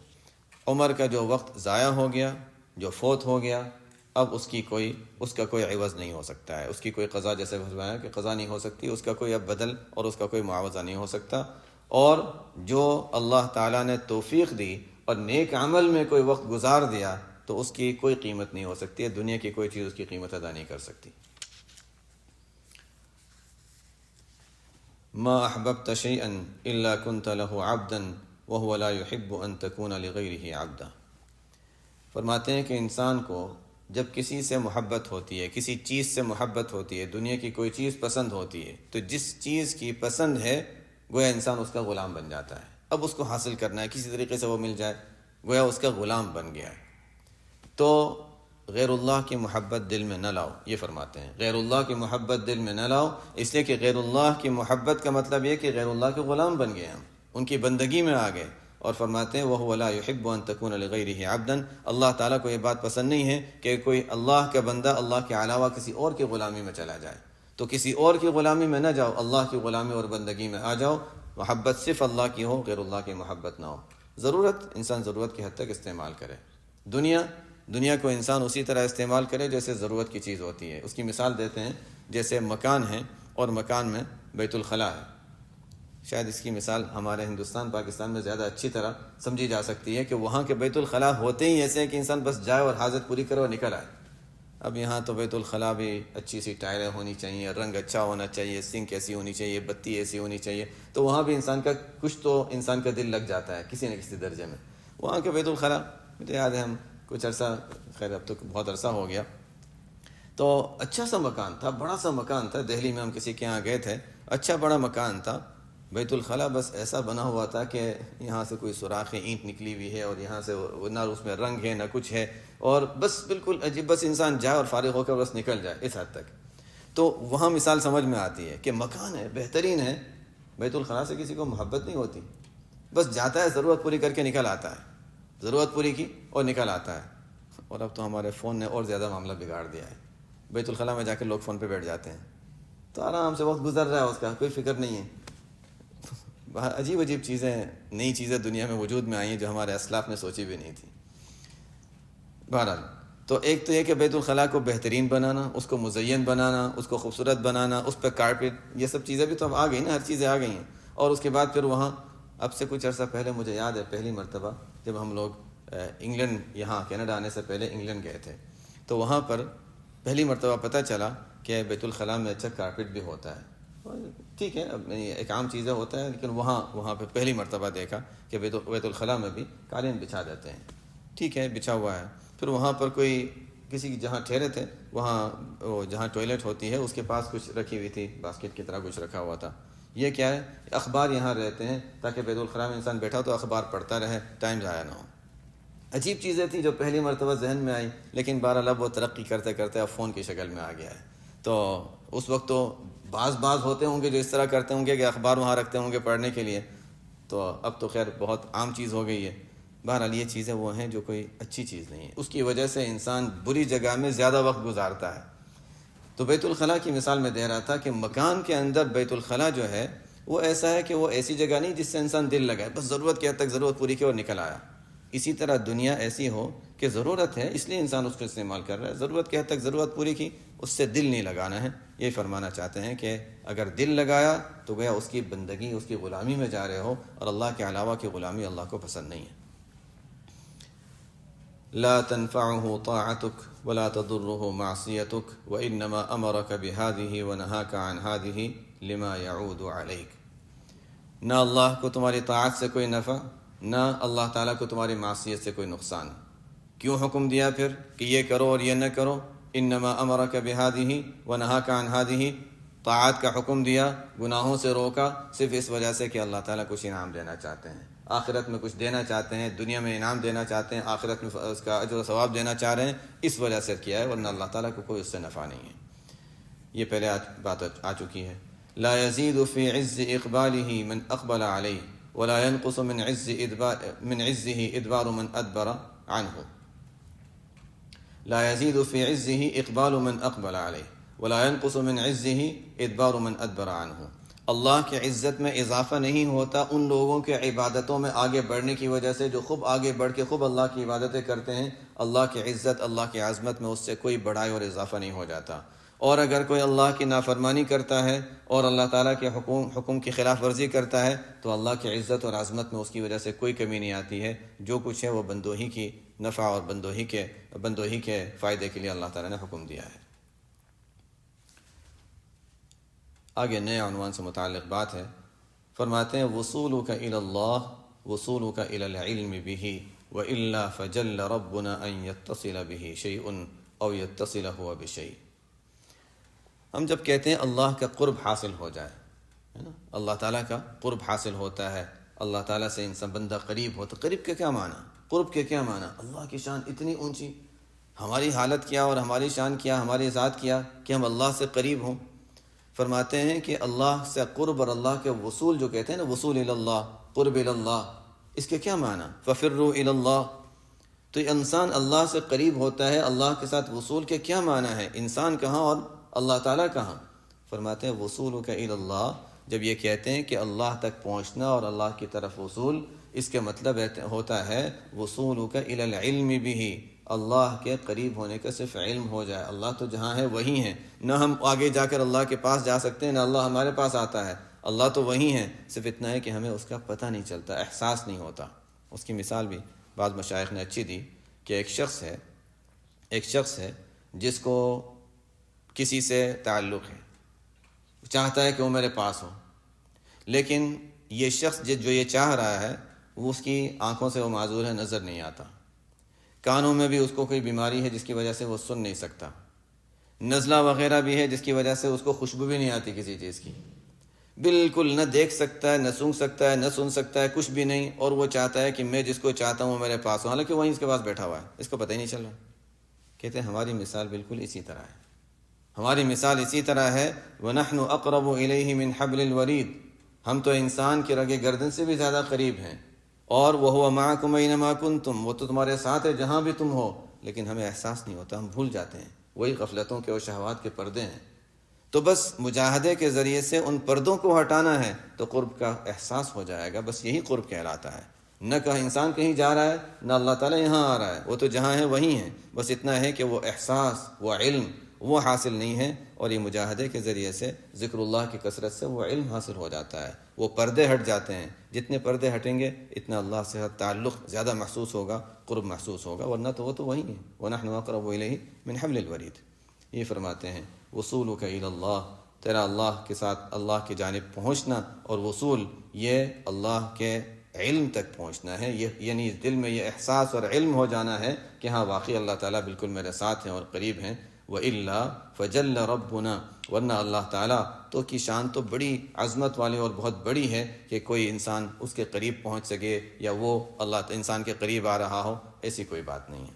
عمر کا جو وقت ضائع ہو گیا، جو فوت ہو گیا، اب اس کا کوئی عوض نہیں ہو سکتا ہے، اس کی کوئی قضا، جیسے فرمایا کہ قضا نہیں ہو سکتی، اس کا کوئی اب بدل اور اس کا کوئی معاوضہ نہیں ہو سکتا۔ اور جو اللہ تعالیٰ نے توفیق دی اور نیک عمل میں کوئی وقت گزار دیا تو اس کی کوئی قیمت نہیں ہو سکتی ہے، دنیا کی کوئی چیز اس کی قیمت ادا نہیں کر سکتی۔ ما احببت شيئا الا كنت له عبدا وهو لا يحب ان تكون لغيره عبدا۔ فرماتے ہیں کہ انسان کو جب کسی سے محبت ہوتی ہے، کسی چیز سے محبت ہوتی ہے، دنیا کی کوئی چیز پسند ہوتی ہے، تو جس چیز کی پسند ہے گویا انسان اس کا غلام بن جاتا ہے۔ اب اس کو حاصل کرنا ہے، کسی طریقے سے وہ مل جائے، گویا اس کا غلام بن گیا ہے۔ تو غیر اللہ کی محبت دل میں نہ لاؤ، یہ فرماتے ہیں، غیر اللہ کی محبت دل میں نہ لاؤ، اس لیے کہ غیر اللہ کی محبت کا مطلب یہ کہ غیر اللہ کے غلام بن گئے ہم، ان کی بندگی میں آ گئے۔ اور فرماتے ہیں وَهُوَ لَا يُحِبُّ أَن تَكُونَ لِغَيْرِهِ عَبْدًا، اللہ تعالیٰ کو یہ بات پسند نہیں ہے کہ کوئی اللہ کا بندہ اللہ کے علاوہ کسی اور کی غلامی میں چلا جائے۔ تو کسی اور کی غلامی میں نہ جاؤ، اللہ کی غلامی اور بندگی میں آ جاؤ، محبت صرف اللہ کی ہو، غیر اللہ کی محبت نہ ہو۔ ضرورت، انسان ضرورت کی حد تک استعمال کرے۔ دنیا کو انسان اسی طرح استعمال کرے جیسے ضرورت کی چیز ہوتی ہے۔ اس کی مثال دیتے ہیں، جیسے مکان ہے اور مکان میں بیت الخلاء ہے۔ شاید اس کی مثال ہمارے ہندوستان پاکستان میں زیادہ اچھی طرح سمجھی جا سکتی ہے کہ وہاں کے بیت الخلاء ہوتے ہی ایسے ہیں کہ انسان بس جائے اور حاجت پوری کرے اور نکل آئے۔ اب یہاں تو بیت الخلاء بھی اچھی سی ٹائلیں ہونی چاہیے، رنگ اچھا ہونا چاہیے، سنک ایسی ہونی چاہیے، بتی ایسی ہونی چاہیے، تو وہاں بھی انسان کا کچھ تو انسان کا دل لگ جاتا ہے کسی نہ کسی درجے میں۔ وہاں کے بیت الخلاء مجھے یاد ہے، ہم کچھ عرصہ، خیر اب تو بہت عرصہ ہو گیا، تو اچھا سا مکان تھا، بڑا سا مکان تھا، دہلی میں ہم کسی کے یہاں گئے تھے، اچھا بڑا مکان تھا، بیت الخلاء بس ایسا بنا ہوا تھا کہ یہاں سے کوئی سوراخ اینٹ نکلی ہوئی ہے اور یہاں سے نہ اس میں رنگ ہے نہ کچھ ہے، اور بس بالکل عجیب، بس انسان جائے اور فارغ ہو کر بس نکل جائے، اس حد تک۔ تو وہاں مثال سمجھ میں آتی ہے کہ مکان ہے، بہترین ہے، بیت الخلاء سے کسی کو محبت نہیں ہوتی، بس جاتا ہے، ضرورت پوری کر کے نکل آتا ہے، ضرورت پوری کی اور نکل آتا ہے۔ اور اب تو ہمارے فون نے اور زیادہ معاملہ بگاڑ دیا ہے، بیت الخلاء میں جا کے لوگ فون پہ بیٹھ جاتے ہیں، تو آرام سے وقت گزر رہا ہے، اس کا کوئی فکر نہیں ہے۔ عجیب عجیب چیزیں، نئی چیزیں دنیا میں وجود میں آئی ہیں جو ہمارے اسلاف نے سوچی بھی نہیں تھی۔ بہرحال، تو ایک تو یہ کہ بیت الخلاء کو بہترین بنانا، اس کو مزین بنانا، اس کو خوبصورت بنانا، اس پہ کارپیٹ، یہ سب چیزیں بھی تو اب آ گئی نا، ہر چیزیں آ گئی ہیں۔ اور اس کے بعد پھر وہاں، اب سے کچھ عرصہ پہلے مجھے یاد ہے، پہلی مرتبہ جب ہم لوگ انگلینڈ، یہاں کینیڈا آنے سے پہلے انگلینڈ گئے تھے، تو وہاں پر پہلی مرتبہ پتہ چلا کہ بیت الخلاء میں اچھا کارپیٹ بھی ہوتا ہے۔ ٹھیک ہے، اب ایک عام چیزیں ہوتا ہے، لیکن وہاں پہ پہلی مرتبہ دیکھا کہ بیت الخلاء میں بھی قالین بچھا دیتے ہیں۔ ٹھیک ہے، بچھا ہوا ہے۔ پھر وہاں پر کوئی کسی کی جہاں ٹھہرے تھے، وہاں جہاں ٹوائلٹ ہوتی ہے اس کے پاس کچھ رکھی ہوئی تھی، باسکٹ کی طرح کچھ رکھا ہوا تھا۔ یہ کیا ہے؟ اخبار یہاں رہتے ہیں تاکہ بیت الخلاء میں انسان بیٹھا تو اخبار پڑھتا رہے، ٹائم ضائع نہ ہو۔ عجیب چیزیں تھیں جو پہلی مرتبہ ذہن میں آئی، لیکن بہرحال اب وہ ترقی کرتے کرتے اب فون کی شکل میں آ گیا ہے۔ تو اس وقت تو بعض ہوتے ہوں گے جو اس طرح کرتے ہوں گے کہ اخبار وہاں رکھتے ہوں گے پڑھنے کے لیے، تو اب تو خیر بہت عام چیز ہو گئی ہے۔ بہرحال یہ چیزیں وہ ہیں جو کوئی اچھی چیز نہیں ہے، اس کی وجہ سے انسان بری جگہ میں زیادہ وقت گزارتا ہے۔ تو بیت الخلاء کی مثال میں دے رہا تھا کہ مکان کے اندر بیت الخلاء جو ہے وہ ایسا ہے کہ وہ ایسی جگہ نہیں جس سے انسان دل لگائے، بس ضرورت کی حد تک ضرورت پوری کی اور نکل آیا۔ اسی طرح دنیا ایسی ہو کہ ضرورت ہے اس لیے انسان اس کو استعمال کر رہا ہے، ضرورت کی حد تک ضرورت پوری کی، اس سے دل نہیں لگانا ہے۔ یہ فرمانا چاہتے ہیں کہ اگر دل لگایا تو گویا اس کی بندگی، اس کی غلامی میں جا رہے ہو، اور اللہ کے علاوہ کی غلامی اللہ کو پسند نہیں ہے۔ لا تنفعه طاعتك ولا تضره معصيتك وإنما أمرك بهذه ونهاك عن هذه لما يعود عليك۔ نہ اللہ کو تمہاری طاعت سے کوئی نفع، نہ اللہ تعالیٰ کو تمہاری معصیت سے کوئی نقصان۔ کیوں حکم دیا پھر کہ یہ کرو اور یہ نہ کرو؟ انما امرک بہذہ ونہاک عن ہذہ، طاعت کا حکم دیا، گناہوں سے روکا، صرف اس وجہ سے کہ اللہ تعالیٰ کچھ انعام دینا چاہتے ہیں، آخرت میں کچھ دینا چاہتے ہیں، دنیا میں انعام دینا چاہتے ہیں، آخرت میں اس کا اجر و ثواب دینا چاہ رہے ہیں، اس وجہ سے کیا ہے، ورنہ اللہ تعالیٰ کو کوئی اس سے نفع نہیں ہے۔ یہ پہلے بات آ چکی ہے۔ لا يزيد في عز اقباله من اقبل عليه ولا ينقص من عزه ادبار من ادبر عنه۔ لا يزيد في عزه اقبال من اقبل عليه، ولا ينقص من عزه ادبار من ادبر عنه۔ اللہ کی عزت میں اضافہ نہیں ہوتا ان لوگوں کے عبادتوں میں آگے بڑھنے کی وجہ سے جو خوب آگے بڑھ کے خوب اللہ کی عبادتیں کرتے ہیں۔ اللہ کی عزت، اللہ کی عظمت میں اس سے کوئی بڑھائی اور اضافہ نہیں ہو جاتا۔ اور اگر کوئی اللہ کی نافرمانی کرتا ہے اور اللہ تعالیٰ کے حکم کی خلاف ورزی کرتا ہے تو اللہ کی عزت اور عظمت میں اس کی وجہ سے کوئی کمی نہیں آتی ہے۔ جو کچھ ہے وہ بندوہی کی نفع اور بندوہی کے فائدے کے لیے اللہ تعالیٰ نے حکم دیا ہے۔ آگے نئے عنوان سے متعلق بات ہے، فرماتے ہیں وصولک الی اللہ وصولک الی العلم بہ والا فجل ربنا ان یتصل بہ شیء او یتصل هو بشیء۔ ہم جب کہتے ہیں اللہ کا قرب حاصل ہو جائے، ہے نا، اللہ تعالیٰ کا قرب حاصل ہوتا ہے، اللہ تعالیٰ سے انسان بندہ قریب ہوتا۔ قریب کے کیا معنی؟ قرب کے کیا معنی؟ اللہ کی شان اتنی اونچی، ہماری حالت کیا اور ہماری شان کیا، ہماری ذات کیا کہ ہم اللہ سے قریب ہوں۔ فرماتے ہیں کہ اللہ سے قرب اور اللہ کے وصول جو کہتے ہیں نا، وصول الی اللہ، قرب الی اللہ، اس کے کیا معنی؟ ففروا الی اللہ۔ تو یہ انسان اللہ سے قریب ہوتا ہے، اللہ کے ساتھ وصول کے کیا معنی ہے؟ انسان کہاں اور اللہ تعالیٰ کہاں؟ فرماتے ہیں وصولک الی اللہ، جب یہ کہتے ہیں کہ اللہ تک پہنچنا اور اللہ کی طرف وصول، اس کے مطلب ہوتا ہے وصولک الی العلم بہ، اللہ کے قریب ہونے کا صرف علم ہو جائے، اللہ تو جہاں ہے وہی ہیں، نہ ہم آگے جا کر اللہ کے پاس جا سکتے ہیں نہ اللہ ہمارے پاس آتا ہے، اللہ تو وہی ہیں، صرف اتنا ہے کہ ہمیں اس کا پتہ نہیں چلتا، احساس نہیں ہوتا۔ اس کی مثال بھی بعض مشائخ نے اچھی دی کہ ایک شخص ہے جس کو کسی سے تعلق ہے، چاہتا ہے کہ وہ میرے پاس ہو، لیکن یہ شخص جو یہ چاہ رہا ہے وہ اس کی آنکھوں سے وہ معذور ہے، نظر نہیں آتا، کانوں میں بھی اس کو کوئی بیماری ہے جس کی وجہ سے وہ سن نہیں سکتا، نزلہ وغیرہ بھی ہے جس کی وجہ سے اس کو خوشبو بھی نہیں آتی کسی چیز کی، بالکل نہ دیکھ سکتا ہے، نہ سن سکتا ہے، نہ سن سکتا ہے، کچھ بھی نہیں، اور وہ چاہتا ہے کہ میں جس کو چاہتا ہوں وہ میرے پاس ہو، حالانکہ وہیں اس کے پاس بیٹھا ہوا ہے، اس کو پتہ ہی نہیں چل رہا۔ کہتے ہیں ہماری مثال بالکل اسی طرح ہے، ہماری مثال اسی طرح ہے وَنَحْنُ أَقْرَبُ إِلَيْهِ مِنْ حَبْلِ الْوَرِيدِ، ہم تو انسان کے رگِ گردن سے بھی زیادہ قریب ہیں، اور وَهُوَ مَعَكُمْ أَيْنَمَا كُنْتُمْ، وہ تو تمہارے ساتھ ہے جہاں بھی تم ہو، لیکن ہمیں احساس نہیں ہوتا، ہم بھول جاتے ہیں، وہی غفلتوں کے اور شہوات کے پردے ہیں۔ تو بس مجاہدے کے ذریعے سے ان پردوں کو ہٹانا ہے تو قرب کا احساس ہو جائے گا، بس یہی قرب کہلاتا ہے۔ نہ کہ انسان کہیں جا رہا ہے نہ اللہ تعالیٰ یہاں آ رہا ہے، وہ تو جہاں ہے وہیں ہے، بس اتنا ہے کہ وہ احساس، وہ علم وہ حاصل نہیں ہے، اور یہ مجاہدے کے ذریعے سے ذکر اللہ کی کثرت سے وہ علم حاصل ہو جاتا ہے، وہ پردے ہٹ جاتے ہیں، جتنے پردے ہٹیں گے اتنا اللہ سے تعلق زیادہ محسوس ہوگا، قرب محسوس ہوگا، ورنہ تو وہ تو وہیں ہے۔ وَنَحْنُ أَقْرَبُ إِلَيْهِ مِنْ حَبْلِ الْوَرِيدِ۔ یہ فرماتے ہیں وصولک الی اللہ، تیرا اللہ کے ساتھ اللہ کی جانب پہنچنا، اور وصول یہ اللہ کے علم تک پہنچنا ہے، یعنی دل میں یہ احساس اور علم ہو جانا ہے کہ ہاں واقعی اللہ تعالیٰ بالکل میرے ساتھ ہیں اور قریب ہیں۔ وَإِلَّا فَجَلَّ رَبُّنَا، ورنہ اللہ تعالیٰ تو کی شان تو بڑی عظمت والی اور بہت بڑی ہے کہ کوئی انسان اس کے قریب پہنچ سکے یا وہ اللہ انسان کے قریب آ رہا ہو، ایسی کوئی بات نہیں ہے۔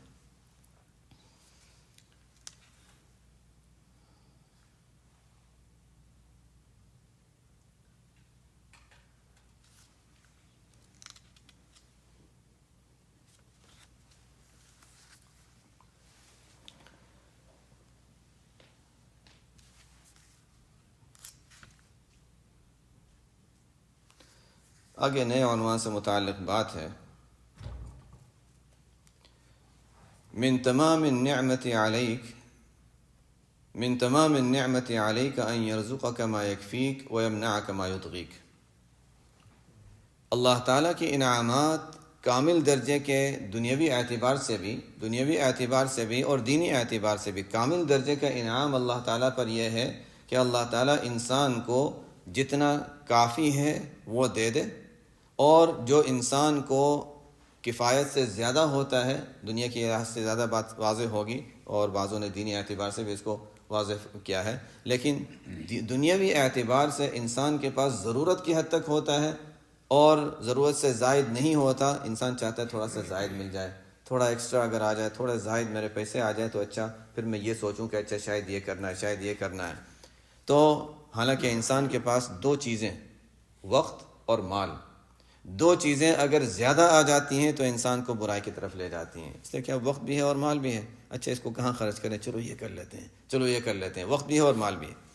آگے نئے عنوان سے متعلق بات ہے من تمام النعمت علیک ان یرزقک ما یکفیک ویمنعک ما یطغیک۔ اللہ تعالیٰ کی انعامات کامل درجے کے دنیاوی اعتبار سے بھی اور دینی اعتبار سے بھی کامل درجے کا انعام اللہ تعالیٰ پر یہ ہے کہ اللہ تعالیٰ انسان کو جتنا کافی ہے وہ دے دے، اور جو انسان کو کفایت سے زیادہ ہوتا ہے، دنیا کی لحاظ سے زیادہ بات واضح ہوگی، اور بعضوں نے دینی اعتبار سے بھی اس کو واضح کیا ہے، لیکن دنیاوی اعتبار سے انسان کے پاس ضرورت کی حد تک ہوتا ہے اور ضرورت سے زائد نہیں ہوتا۔ انسان چاہتا ہے تھوڑا سا زائد مل جائے، تھوڑا ایکسٹرا اگر آ جائے، تھوڑا زائد میرے پیسے آ جائیں تو اچھا، پھر میں یہ سوچوں کہ اچھا شاید یہ کرنا ہے، شاید یہ کرنا ہے۔ تو حالانکہ انسان کے پاس دو چیزیں، وقت اور مال، دو چیزیں اگر زیادہ آ جاتی ہیں تو انسان کو برائی کی طرف لے جاتی ہیں، اس لیے کہ اب وقت بھی ہے اور مال بھی ہے، اچھا اس کو کہاں خرچ کریں، چلو یہ کر لیتے ہیں، چلو یہ کر لیتے ہیں، وقت بھی ہے اور مال بھی ہے۔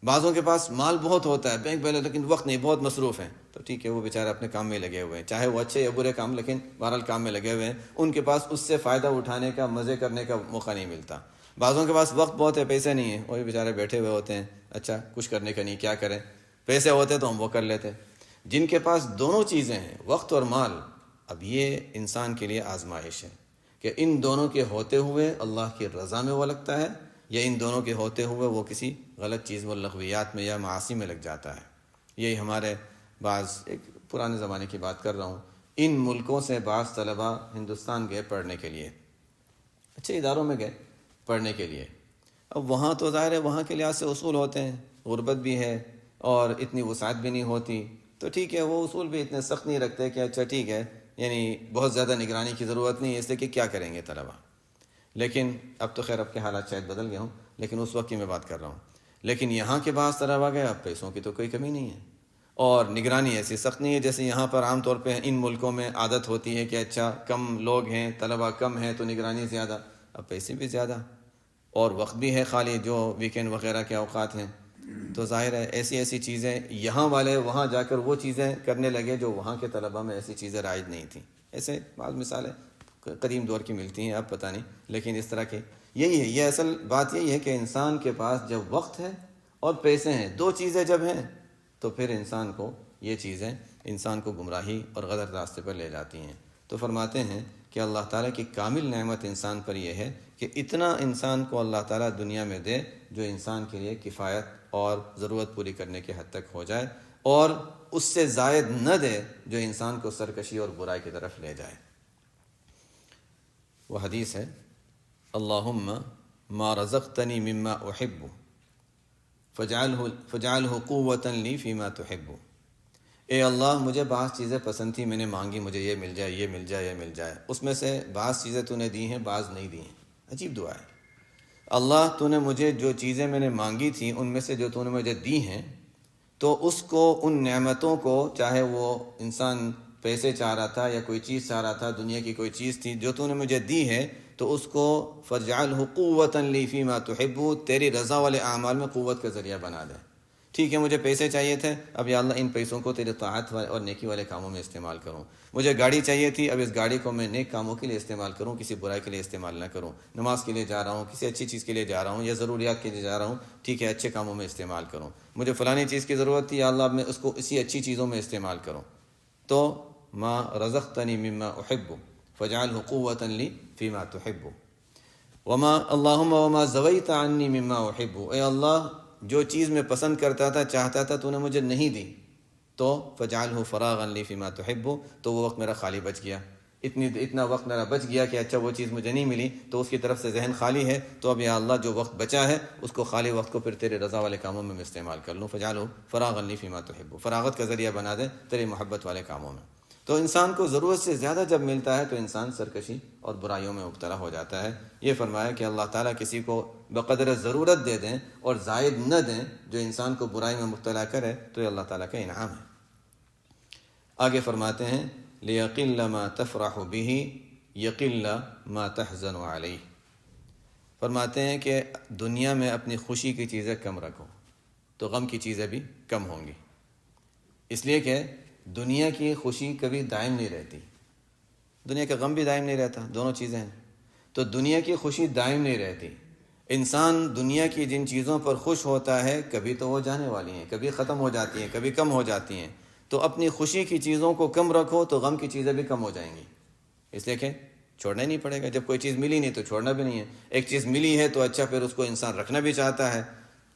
بعضوں کے پاس مال بہت ہوتا ہے بینک بیلنس، لیکن وقت نہیں، بہت مصروف ہیں، تو ٹھیک ہے وہ بیچارے اپنے کام میں لگے ہوئے ہیں، چاہے وہ اچھے یا برے کام، لیکن بہرحال کام میں لگے ہوئے ہیں، ان کے پاس اس سے فائدہ اٹھانے کا، مزے کرنے کا موقع نہیں ملتا۔ بعضوں کے پاس وقت بہت ہے، پیسے نہیں ہیں، وہی بیچارے بیٹھے ہوئے ہوتے ہیں، اچھا کچھ کرنے کا نہیں، کیا کریں، پیسے ہوتے تو ہم وہ کر لیتے۔ جن کے پاس دونوں چیزیں ہیں، وقت اور مال، اب یہ انسان کے لیے آزمائش ہے کہ ان دونوں کے ہوتے ہوئے اللہ کی رضا میں وہ لگتا ہے، یا ان دونوں کے ہوتے ہوئے وہ کسی غلط چیز میں، لغویات میں یا معاصی میں لگ جاتا ہے۔ یہی ہمارے بعض، ایک پرانے زمانے کی بات کر رہا ہوں، ان ملکوں سے بعض طلباء ہندوستان گئے پڑھنے کے لیے، اچھے اداروں میں گئے پڑھنے کے لیے۔ اب وہاں تو ظاہر ہے وہاں کے لحاظ سے اصول ہوتے ہیں، غربت بھی ہے اور اتنی وسعت بھی نہیں ہوتی، تو ٹھیک ہے وہ اصول بھی اتنے سخت نہیں رکھتے کہ اچھا ٹھیک ہے، یعنی بہت زیادہ نگرانی کی ضرورت نہیں ہے، اس لیے کہ کیا کریں گے طلباء۔ لیکن اب تو خیر اب کے حالات شاید بدل گئے ہوں، لیکن اس وقت کی میں بات کر رہا ہوں۔ لیکن یہاں کے بعض طلباء گئے، اب پیسوں کی تو کوئی کمی نہیں ہے، اور نگرانی ایسی سخت نہیں ہے جیسے یہاں پر عام طور پہ ان ملکوں میں عادت ہوتی ہے کہ اچھا کم لوگ ہیں، طلباء کم ہیں تو نگرانی زیادہ، اب پیسے بھی زیادہ اور وقت بھی ہے خالی جو ویکینڈ وغیرہ کے اوقات ہیں، تو ظاہر ہے ایسی چیزیں یہاں والے وہاں جا کر وہ چیزیں کرنے لگے جو وہاں کے طلباء میں ایسی چیزیں رائج نہیں تھیں۔ ایسے بعض مثالیں قدیم دور کی ملتی ہیں، اب پتہ نہیں، لیکن اس طرح کے یہی ہے، یہ اصل بات یہی ہے کہ انسان کے پاس جب وقت ہے اور پیسے ہیں، دو چیزیں جب ہیں تو پھر انسان کو یہ چیزیں انسان کو گمراہی اور غلط راستے پر لے جاتی ہیں۔ تو فرماتے ہیں کہ اللہ تعالیٰ کی کامل نعمت انسان پر یہ ہے کہ اتنا انسان کو اللہ تعالیٰ دنیا میں دے جو انسان کے لیے کفایت اور ضرورت پوری کرنے کے حد تک ہو جائے، اور اس سے زائد نہ دے جو انسان کو سرکشی اور برائی کی طرف لے جائے۔ وہ حدیث ہے، اللہم ما رزقتنی مما احب فجعلہ قوۃ لی فیما تحب۔ اے اللہ مجھے بعض چیزیں پسند تھیں، میں نے مانگی مجھے یہ مل جائے، یہ مل جائے، یہ مل جائے، اس میں سے بعض چیزیں تو نے دی ہیں، بعض نہیں دی ہیں۔ عجیب دعا ہے، اللہ تو نے مجھے جو چیزیں میں نے مانگی تھیں ان میں سے جو تو نے مجھے دی ہیں، تو اس کو، ان نعمتوں کو، چاہے وہ انسان پیسے چاہ رہا تھا یا کوئی چیز چاہ رہا تھا، دنیا کی کوئی چیز تھی جو تو نے مجھے دی ہے، تو اس کو فجعلہ قوۃ لی فیما تحب، تیری رضا والے اعمال میں قوت کا ذریعہ بنا دے۔ ٹھیک ہے مجھے پیسے چاہیے تھے، اب یا اللہ ان پیسوں کو تیرے طاعت اور نیکی والے کاموں میں استعمال کروں۔ مجھے گاڑی چاہیے تھی، اب اس گاڑی کو میں نیک کاموں کے لیے استعمال کروں، کسی برائی کے لیے استعمال نہ کروں۔ نماز کے لیے جا رہا ہوں، کسی اچھی چیز کے لیے جا رہا ہوں، یا ضروریات کے لیے جا رہا ہوں، ٹھیک ہے اچھے کاموں میں استعمال کروں۔ مجھے فلانی چیز کی ضرورت تھی، یا اللہ اب میں اس کو اسی اچھی چیزوں میں استعمال کروں۔ تو ما رزقتنی مما احب فجعلہ قوۃ لی فیما تحب اللہم وما زویت عنی مما احب، اے اللہ جو چیز میں پسند کرتا تھا، چاہتا تھا، تو نے مجھے نہیں دی، تو فجعلہ فراغا لی فیما تحب، تو وہ وقت میرا خالی بچ گیا، اتنا وقت میرا بچ گیا کہ اچھا وہ چیز مجھے نہیں ملی، تو اس کی طرف سے ذہن خالی ہے، تو اب یا اللہ جو وقت بچا ہے اس کو، خالی وقت کو پھر تیرے رضا والے کاموں میں استعمال کر لوں۔ فجعلہ فراغا لی فیما تحب، فراغت کا ذریعہ بنا دے تیری محبت والے کاموں میں۔ تو انسان کو ضرورت سے زیادہ جب ملتا ہے تو انسان سرکشی اور برائیوں میں مبتلا ہو جاتا ہے۔ یہ فرمایا کہ اللہ تعالیٰ کسی کو بقدر ضرورت دے دیں اور زائد نہ دیں جو انسان کو برائی میں مبتلا کرے، تو یہ اللہ تعالیٰ کا انعام ہے۔ آگے فرماتے ہیں لِيَقِلَّ مَا تَفْرَحُ بِهِ يَقِلَّ مَا تَحْزَنُ عَلَيْهِ، فرماتے ہیں کہ دنیا میں اپنی خوشی کی چیزیں کم رکھو تو غم کی چیزیں بھی کم ہوں گی، اس لیے کہ دنیا کی خوشی کبھی دائم نہیں رہتی، دنیا کا غم بھی دائم نہیں رہتا، دونوں چیزیں ہیں، تو دنیا کی خوشی دائم نہیں رہتی۔ انسان دنیا کی جن چیزوں پر خوش ہوتا ہے کبھی تو وہ جانے والی ہیں، کبھی ختم ہو جاتی ہیں، کبھی کم ہو جاتی ہیں، تو اپنی خوشی کی چیزوں کو کم رکھو تو غم کی چیزیں بھی کم ہو جائیں گی، اس لیے کہ چھوڑنا ہی نہیں پڑے گا، جب کوئی چیز ملی نہیں تو چھوڑنا بھی نہیں ہے۔ ایک چیز ملی ہے تو اچھا پھر اس کو انسان رکھنا بھی چاہتا ہے۔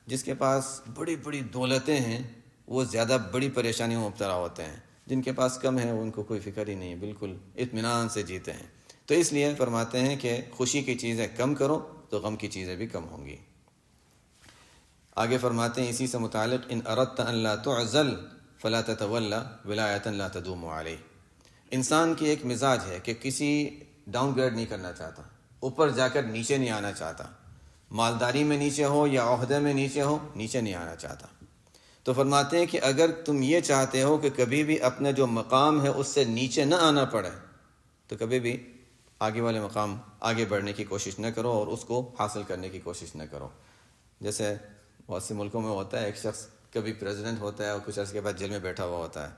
جس کے پاس بڑی بڑی دولتیں ہیں وہ زیادہ بڑی پریشانیوں میں مبتلا ہوتے ہیں، جن کے پاس کم ہے ان کو کوئی فکر ہی نہیں ہے، بالکل اطمینان سے جیتے ہیں۔ تو اس لیے فرماتے ہیں کہ خوشی کی چیزیں کم کرو تو غم کی چیزیں بھی کم ہوں گی۔ آگے فرماتے ہیں اسی سے متعلق، ان اردت ان لا تعزل فلا تتولی ولایۃ لا تدوم علیہ، انسان کی ایک مزاج ہے کہ کسی ڈاؤن گریڈ نہیں کرنا چاہتا، اوپر جا کر نیچے نہیں آنا چاہتا، مالداری میں نیچے ہو یا عہدے میں نیچے ہو، نیچے نہیں آنا چاہتا۔ تو فرماتے ہیں کہ اگر تم یہ چاہتے ہو کہ کبھی بھی اپنا جو مقام ہے اس سے نیچے نہ آنا پڑے تو کبھی بھی آگے والے مقام آگے بڑھنے کی کوشش نہ کرو اور اس کو حاصل کرنے کی کوشش نہ کرو. جیسے بہت سے ملکوں میں ہوتا ہے ایک شخص کبھی پریزیڈنٹ ہوتا ہے اور کچھ عرصے کے بعد جیل میں بیٹھا ہوا ہوتا ہے.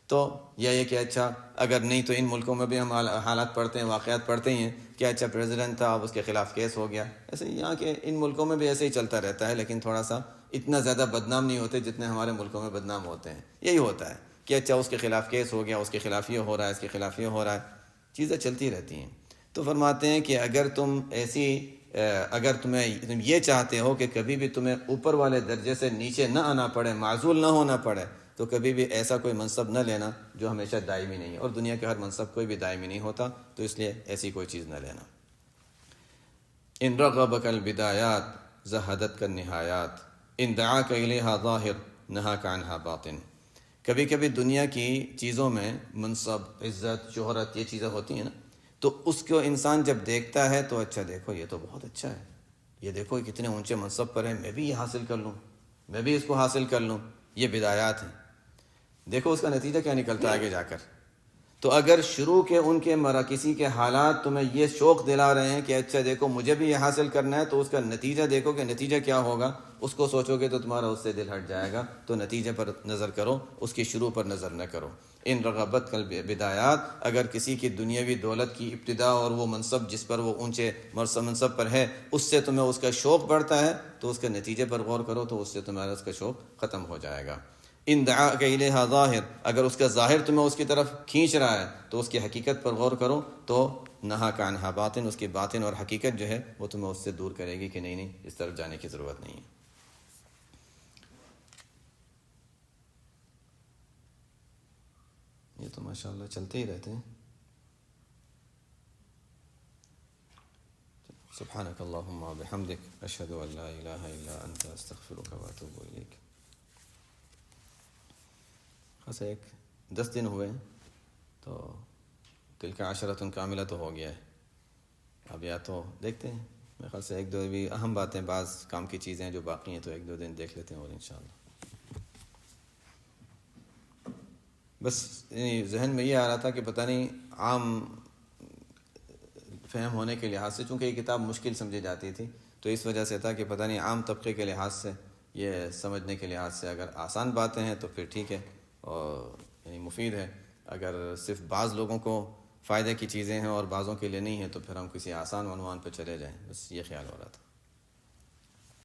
تو یہ کہ اچھا اگر نہیں تو ان ملکوں میں بھی ہم حالات پڑھتے ہیں، واقعات پڑھتے ہیں کہ اچھا پریزیڈنٹ تھا اب اس کے خلاف کیس ہو گیا. ایسے یہاں کے ان ملکوں میں بھی ایسے ہی چلتا رہتا ہے، لیکن تھوڑا سا اتنا زیادہ بدنام نہیں ہوتے جتنے ہمارے ملکوں میں بدنام ہوتے ہیں. یہی ہوتا ہے کہ اچھا اس کے خلاف کیس ہو گیا، اس کے خلاف یہ ہو رہا ہے، اس کے خلاف یہ ہو رہا ہے، چیزیں چلتی رہتی ہیں. تو فرماتے ہیں کہ اگر تم یہ چاہتے ہو کہ کبھی بھی تمہیں اوپر والے درجے سے نیچے نہ آنا پڑے، معزول نہ ہونا پڑے، تو کبھی بھی ایسا کوئی منصب نہ لینا جو ہمیشہ دائمی نہیں ہے. اور دنیا کے ہر منصب کوئی بھی دائمی نہیں ہوتا، تو اس لیے ایسی کوئی چیز نہ لینا. ان رغبک البدایات زہدت النہایات ان دعاک الیہا ظاہر نہاک عنہا باطن. کبھی کبھی دنیا کی چیزوں میں منصب، عزت، شہرت، یہ چیزیں ہوتی ہیں نا، تو اس کو انسان جب دیکھتا ہے تو اچھا دیکھو یہ تو بہت اچھا ہے، یہ دیکھو یہ کتنے اونچے منصب پر ہے، میں بھی یہ حاصل کر لوں، میں بھی اس کو حاصل کر لوں. یہ بدایات ہیں. دیکھو اس کا نتیجہ کیا نکلتا ہے آگے جا کر. تو اگر شروع کے ان کے کسی کے حالات تمہیں یہ شوق دلا رہے ہیں کہ اچھا دیکھو مجھے بھی یہ حاصل کرنا ہے، تو اس کا نتیجہ دیکھو کہ نتیجہ کیا ہوگا. اس کو سوچو گے تو تمہارا اس سے دل ہٹ جائے گا. تو نتیجے پر نظر کرو، اس کی شروع پر نظر نہ کرو. ان رغبت البدایات، اگر کسی کی دنیاوی دولت کی ابتدا اور وہ منصب جس پر وہ اونچے منصب پر ہے اس سے تمہیں اس کا شوق بڑھتا ہے، تو اس کے نتیجے پر غور کرو، تو اس سے تمہارا اس کا شوق ختم ہو جائے گا. ان دعاک الیہا ظاہر، اگر اس کا ظاہر تمہیں اس کی طرف کھینچ رہا ہے تو اس کی حقیقت پر غور کرو. تو نہاک عنہا باطن، اس کی باطن اور حقیقت جو ہے وہ تمہیں اس سے دور کرے گی کہ نہیں اس طرف جانے کی ضرورت نہیں ہے. یہ تو ماشاءاللہ چلتے ہی رہتے ہیں. سبحانک اللہم و بحمدک اشہد ان لا الہ الا انت استغفرک و اتوب الیک. خاصا 10 دن ہوئے ہیں تو تلک عشرۃ کاملہ تو ہو گیا ہے. اب یا تو دیکھتے ہیں، میرے خیال سے 1-2 بھی اہم باتیں، بعض کام کی چیزیں جو باقی ہیں تو 1-2 دن دیکھ لیتے ہیں اور انشاءاللہ. بس ذہن میں یہ آ رہا تھا کہ پتہ نہیں عام فہم ہونے کے لحاظ سے، چونکہ یہ کتاب مشکل سمجھی جاتی تھی تو اس وجہ سے تھا کہ پتہ نہیں عام طبقے کے لحاظ سے، یہ سمجھنے کے لحاظ سے اگر آسان باتیں ہیں تو پھر ٹھیک ہے اور یعنی مفید ہے. اگر صرف بعض لوگوں کو فائدے کی چیزیں ہیں اور بعضوں کے لیے نہیں ہیں تو پھر ہم کسی آسان عنوان پہ چلے جائیں. بس یہ خیال ہو رہا تھا.